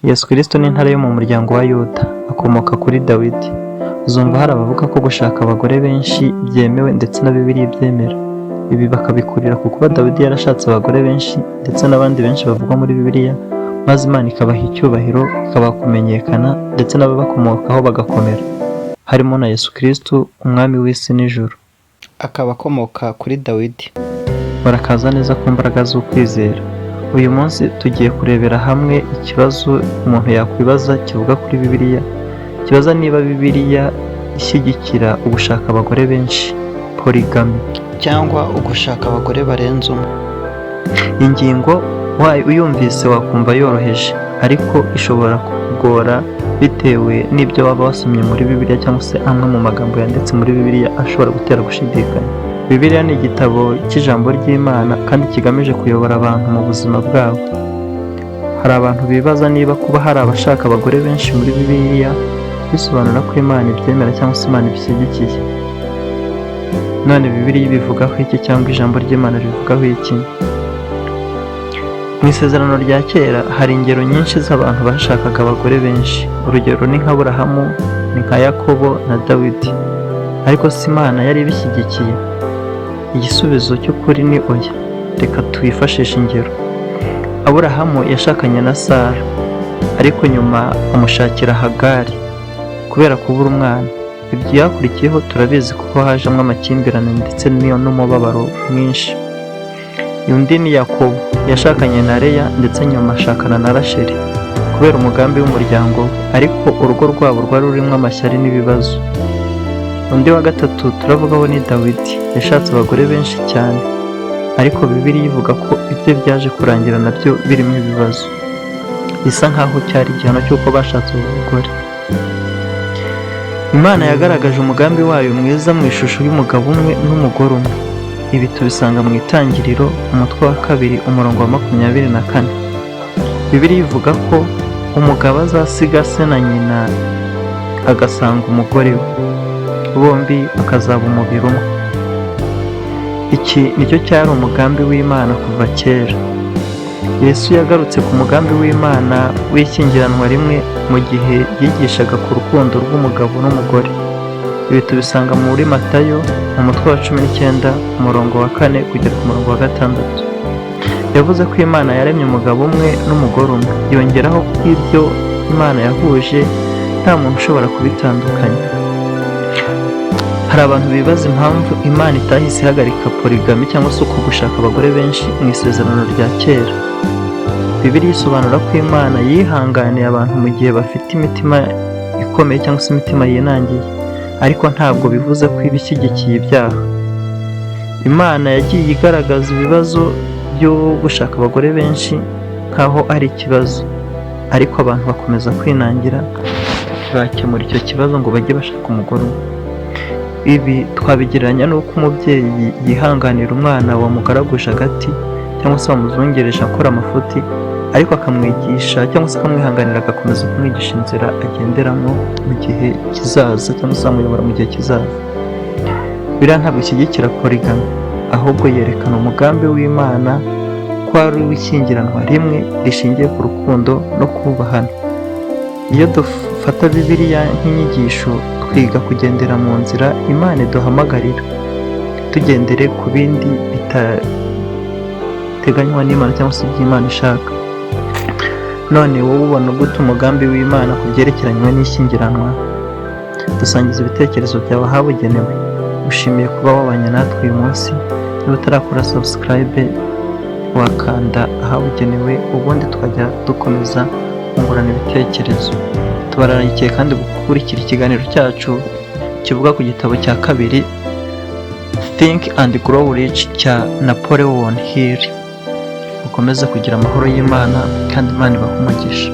Yesu Kristo ni intare yo mu muryango wa Yuda, akomoka kuri Dawidi. Uzumva hari abavuga ko gushaka abagore benshi byemewe ndetse na Bibiliya ibyemera. Ibi bakabikurira ku kuba Dawidi yarashatse abagore benshi ndetse n'abandi benshi bavugwa muri Bibiliya, maze Imana ikabaha icyubahiro, ikabaha kumenyekana ndetse n'ababakomokaho bagakomera, harimo na Yesu Kristo, umwami w'isi n'ijuru, akaba akomoka kuri Dawidi. Barakaza neza ku mbaraga z'ukwizera. Uyu munsi tugiye kurebera hamwe ikibazo umuntu yakwibaza kivuga kuri Bibiliya, kibaza niba Bibiliya ishyigikira ugushaka abagore benshi, polygamy, cyangwa ugushaka abagore barenze umwe. Ingingo uyumvise wakumva yoroheje, ariko ishobora kugora bitewe n'ibyo waba wasomye muri Bibiliya cyangwa se amwe mu magambo yanditse muri Bibiliya ashobora gutera gushidikanya. Bibiliya ni igitabo cy'ijambo ry'Imana kandi kigamije kuyobora abantu mu buzima bwabo. Hari abantu bibaza niba kuba hari abashaka abagore benshi muri Bibiliya bisobanura ko Imana ibyemera cyangwa se Imana ibishyigikiye. None Bibiliya ibivugaho iki cyangwa ijambo ry'Imana rivugaho iki? Mu isezerano rya kera hari ingero nyinshi z'abantu bashakaga abagore benshi. Urugero ni nka Aburahamu, ni nka Yakobo na Dawidi. Ariko si Imana yari ibishyigikiye? Igisubizo cy'ukuri ni oya. Reka twifashishe ingero. Aburahamu yashakanye na Sara, ariko nyuma amushakira Hagari kubera kubura umwana. Ibyakurikiyeho turabizi kuko hajemo amakimbirane ndetse n'umubabaro mwinshi. Undi ni Yakobo, yashakanye na Leya ndetse nyuma ashakana na Rasheli kubera umugambi w'umuryango we, ariko urugo rwabo rwari rurimo amashyari n'ibibazo. Undi wa gatatu turavugaho ni Dawidi, yashatse abagore benshi cyane, ariko Bibiliya ivuga ko ibyo byaje kurangira nabyo birimo ibibazo, bisa nkaho cyari igihano cy'uko bashatse abagore. Imana yagaragaje umugambi wayo mwiza mu ishusho y'umugabo umwe n'umugore umwe. Ibi tubisanga mu Itangiriro umutwe wa 2 umurongo wa 24. Bibiliya ivuga ko umugabo azasiga se na nyina agasanga umugore we, bombi bakazaba umubiri umwe. Iki nicyo cyari umugambi w'Imana kuva kera. Yesu yagarutse ku mugambi w'Imana w'ishyingiranwa rimwe mu gihe yigishaga ku rukundo rw'umugabo n'umugore. Ibi tubisanga muri Matayo mu mutwe wa 19 umurongo wa 4 kugera ku murongo wa 6. Yavuze ko Imana yaremye umugabo umwe n'umugore umwe, yongeraho ko ibyo Imana yahuje nta muntu ushobora kubitandukanya. Hari abantu bibaza impamvu Imana itahise ihagarika polygamy cyangwa se uko gushaka abagore benshi mu isezerano rya kera. Bibiliya isobanura ko Imana yihanganiye abantu mu gihe bafite imitima ikomeye cyangwa se imitima yinangiye, ariko ntabwo bivuze ko ibishyigikiye ibyaha. Imana yagiye igaragaza ibibazo byo gushaka abagore benshi nkaho ari ikibazo, ariko abantu bakomeza kwinangira, bakemura icyo kibazo ngo bajye bashaka umugore umwe. Ibi twabigereranya n'uko umubyeyi yihanganira umwana wamugaraguje agati cyangwa se wamuzungereje akora amafuti, ariko akamwigisha cyangwa se akamwihanganira, agakomeza kumwigisha inzira agenderamo mu gihe kizaza cyangwa se amuyobora mu gihe kizaza. Biriya ntabwo ishyigikira polygamy, ahubwo yerekana umugambi w'Imana ko ari uw'ishyingiranwa rimwe rishingiye ku rukundo no kubahana. Iyo dufata Bibiliya nk'inyigisho, twiga kugendera mu nzira Imana iduhamagarira, tugendere ku bindi bitateganywa n'Imana cyangwa se iby'Imana ishaka. None wowe ubona gute umugambi w'Imana ku byerekeranywe n'ishyingiranwa? Dusangiza ibitekerezo byawe ahabugenewe. Ushimiye kuba wabanye natwe uyu munsi. Niba utarakora subscribe, wakanda ahabugenewe, ubundi tukajya dukomeza kungurana ibitekerezo. Tubararikiye kandi gukurikira ikiganiro cyacu kivuga ku gitabo cya 2 Think and Grow Rich cya Napoleon Hill. Ukomeze kugira amahoro y'Imana kandi Imana ibahe umugisha.